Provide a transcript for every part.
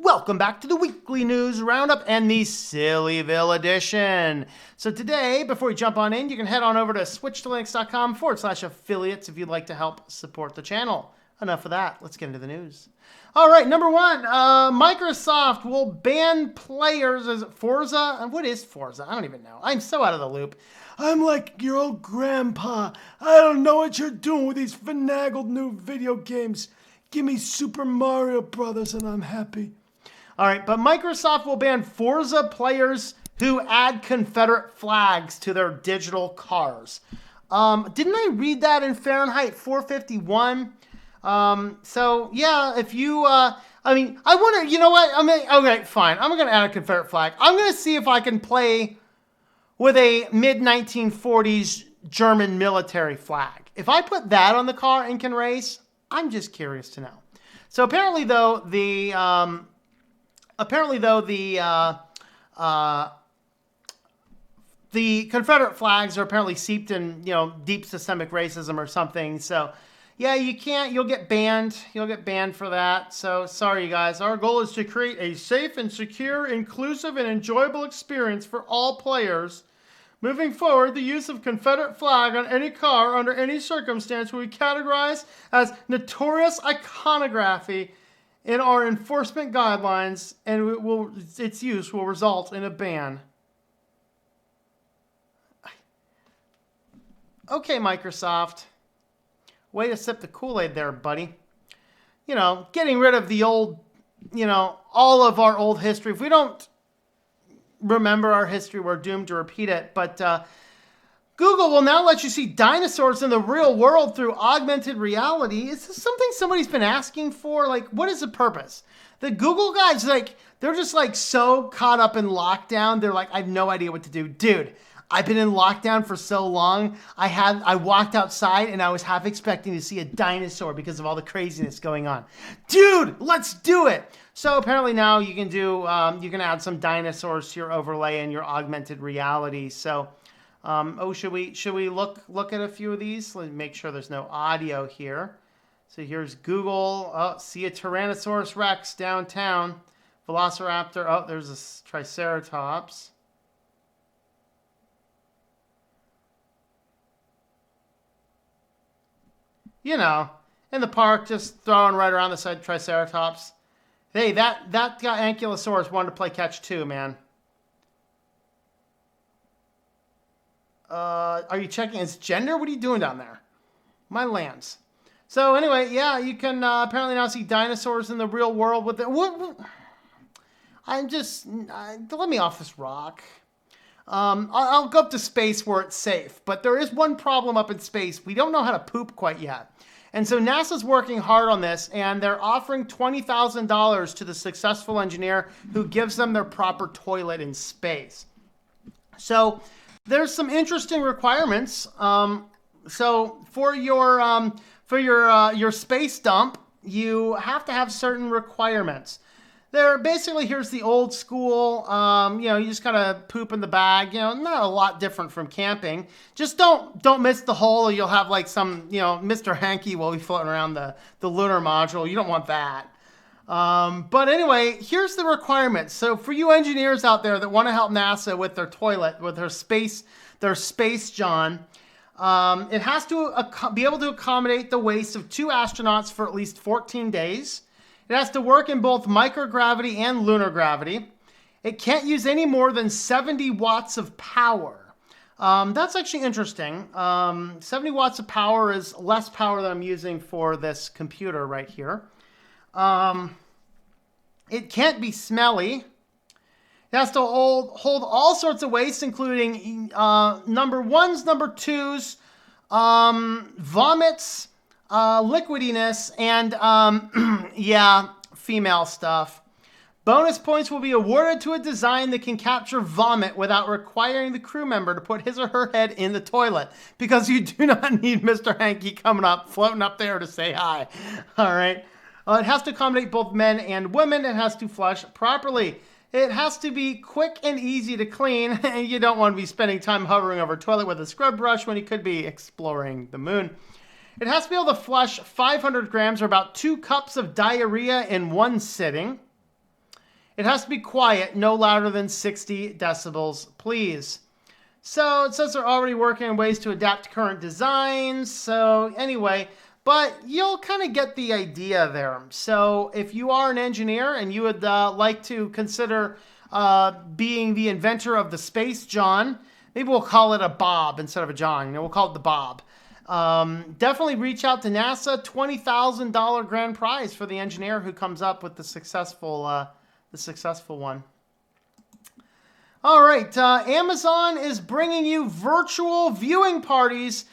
Welcome back to the weekly news roundup and the SillyVille edition. So today, before we jump on in, you can head on over to switchedtolinux.com/affiliates if you'd like to help support the channel. Enough of that. Let's get into the news. All right, number one, Microsoft will ban players as Forza. What is Forza? I don't even know. I'm so out of the loop. I'm like your old grandpa. I don't know what you're doing with these finagled new video games. Give me Super Mario Brothers and I'm happy. All right, but Microsoft will ban Forza players who add Confederate flags to their digital cars. Didn't I read that in Fahrenheit 451? So yeah, if you, I wonder, you know what? Okay, fine. I'm going to add a Confederate flag. I'm going to see if I can play with a mid-1940s German military flag. If I put that on the car and can race, I'm just curious to know. So apparently though, the Confederate flags are apparently seeped in, deep systemic racism or something. So yeah, you can't, you'll get banned. You'll get banned for that. So sorry, you guys. Our goal is to create a safe and secure, inclusive and enjoyable experience for all players. Moving forward, the use of Confederate flag on any car under any circumstance will be categorized as notorious iconography in our enforcement guidelines, and its use will result in a ban. Okay, Microsoft. Way to sip the Kool-Aid there, buddy. Getting rid of the old, all of our old history. If we don't remember our history, we're doomed to repeat it. But Google will now let you see dinosaurs in the real world through augmented reality. Is this something somebody's been asking for? Like, what is the purpose? The Google guys, they're just so caught up in lockdown. They're like, I have no idea what to do. Dude, I've been in lockdown for so long. I walked outside and I was half expecting to see a dinosaur because of all the craziness going on. Dude, let's do it. So apparently now you can do, you can add some dinosaurs to your overlay and your augmented reality. So, should we look at a few of these? Let's make sure there's no audio here. So here's Google. Oh, see a Tyrannosaurus Rex downtown. Velociraptor. Oh, there's a Triceratops. In the park, just throwing right around the side Triceratops. Hey, that guy Ankylosaurus wanted to play catch too, man. Are you checking his gender? What are you doing down there? My lands. So anyway, yeah, you can apparently now see dinosaurs in the real world with it. What? Let me off this rock. I'll go up to space where it's safe, but there is one problem up in space. We don't know how to poop quite yet. And so NASA's working hard on this, and they're offering $20,000 to the successful engineer who gives them their proper toilet in space. So there's some interesting requirements. So for your space dump, you have to have certain requirements. Here's the old school, you just kind of poop in the bag, not a lot different from camping. Just don't miss the hole or you'll have some, Mr. Hanky will be floating around the lunar module. You don't want that. But anyway, here's the requirements. So for you engineers out there that want to help NASA with their toilet, with their space John, it has to be able to accommodate the waist of 2 astronauts for at least 14 days. It has to work in both microgravity and lunar gravity. It can't use any more than 70 watts of power. That's actually interesting. 70 watts of power is less power than I'm using for this computer right here. It can't be smelly. It has to hold all sorts of waste, including number 1s, number 2s, vomits, liquidiness, and female stuff. Bonus points will be awarded to a design that can capture vomit without requiring the crew member to put his or her head in the toilet, because you do not need Mr. Hanky floating up there to say hi. All right. It has to accommodate both men and women. It has to flush properly. It has to be quick and easy to clean, and you don't want to be spending time hovering over a toilet with a scrub brush when you could be exploring the moon. It has to be able to flush 500 grams or about 2 cups of diarrhea in one sitting. It has to be quiet, no louder than 60 decibels, please. So it says they're already working on ways to adapt to current designs. So anyway, but you'll kind of get the idea there. So if you are an engineer and you would like to consider being the inventor of the Space John, maybe we'll call it a Bob instead of a John. We'll call it the Bob. Definitely reach out to NASA. $20,000 grand prize for the engineer who comes up with the successful one. All right, Amazon is bringing you virtual viewing parties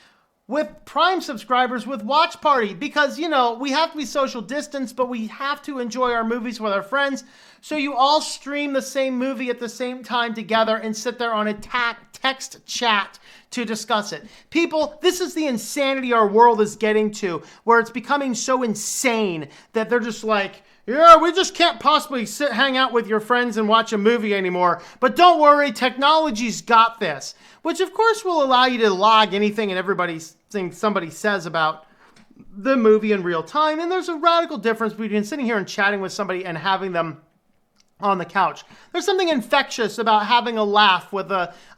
with Prime subscribers with Watch Party because, you know, we have to be social distance, but we have to enjoy our movies with our friends. So you all stream the same movie at the same time together and sit there on a text chat to discuss it. People, this is the insanity our world is getting to, where it's becoming so insane that they're just like, yeah, we just can't possibly hang out with your friends and watch a movie anymore. But don't worry, technology's got this. Which, of course, will allow you to log anything and somebody says about the movie in real time. And there's a radical difference between sitting here and chatting with somebody and having them on the couch. There's something infectious about having a laugh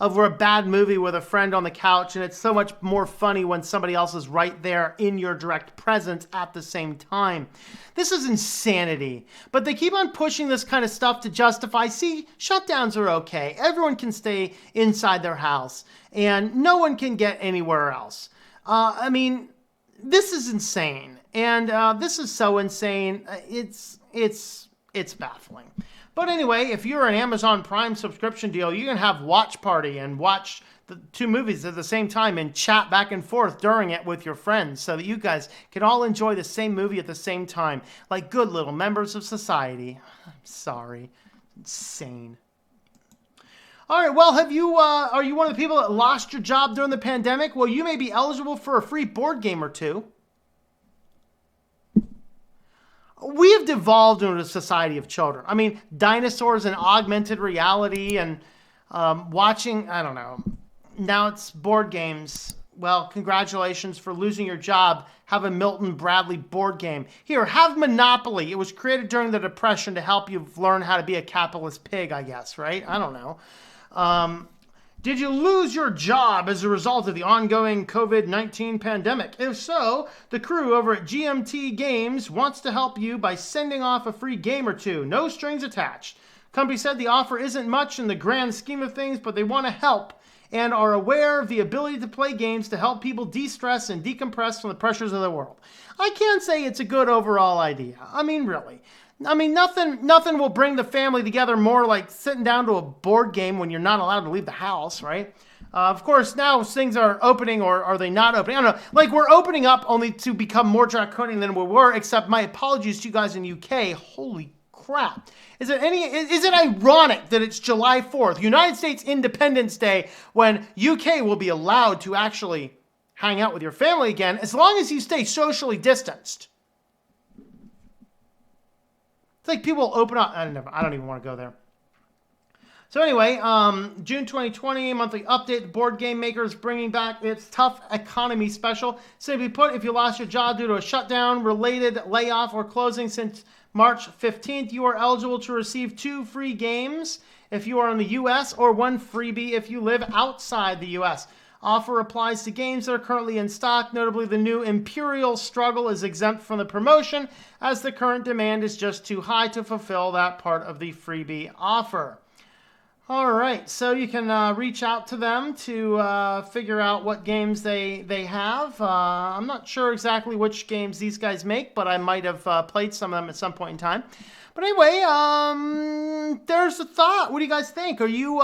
over a bad movie with a friend on the couch, and it's so much more funny when somebody else is right there in your direct presence at the same time. This is insanity, but they keep on pushing this kind of stuff to justify, see, shutdowns are okay. Everyone can stay inside their house, and no one can get anywhere else. I mean, this is insane, and this is so insane. It's baffling. But anyway, if you're an Amazon Prime subscription deal, you can have Watch Party and watch the two movies at the same time and chat back and forth during it with your friends so that you guys can all enjoy the same movie at the same time, like good little members of society. I'm sorry. Insane. All right, well, are you one of the people that lost your job during the pandemic? Well, you may be eligible for a free board game or two. We have devolved into a society of children. I mean, dinosaurs and augmented reality and watching, I don't know. Now it's board games. Well, congratulations for losing your job. Have a Milton Bradley board game. Here, have Monopoly. It was created during the Depression to help you learn how to be a capitalist pig, I guess, right? I don't know. Did you lose your job as a result of the ongoing COVID-19 pandemic? If so, the crew over at GMT Games wants to help you by sending off a free game or two. No strings attached. Company said the offer isn't much in the grand scheme of things, but they want to help and are aware of the ability to play games to help people de-stress and decompress from the pressures of the world. I can't say it's a good overall idea. I mean, really. I mean, nothing will bring the family together more like sitting down to a board game when you're not allowed to leave the house, right? Of course, now things are opening, or are they not opening? I don't know. Like, we're opening up only to become more draconian than we were, except my apologies to you guys in UK. Holy crap. Is it ironic that it's July 4th, United States Independence Day, when UK will be allowed to actually hang out with your family again, as long as you stay socially distanced? It's like people open up. I don't even want to go there. So anyway, June 2020 monthly update. The board game maker is bringing back its tough economy special. Simply put, if you lost your job due to a shutdown, related layoff, or closing since March 15th, you are eligible to receive 2 free games if you are in the U.S. or 1 freebie if you live outside the U.S. Offer applies to games that are currently in stock. Notably, the new Imperial Struggle is exempt from the promotion as the current demand is just too high to fulfill that part of the freebie offer. All right, so you can reach out to them to figure out what games they have. I'm not sure exactly which games these guys make, but I might have played some of them at some point in time. But anyway, there's a thought. What do you guys think? Are you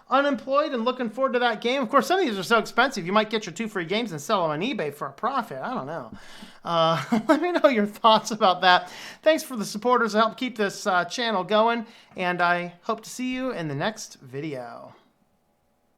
unemployed and looking forward to that game? Of course, some of these are so expensive. You might get your 2 free games and sell them on eBay for a profit. I don't know. Let me know your thoughts about that. Thanks for the supporters that help keep this channel going, and I hope to see you in the next video.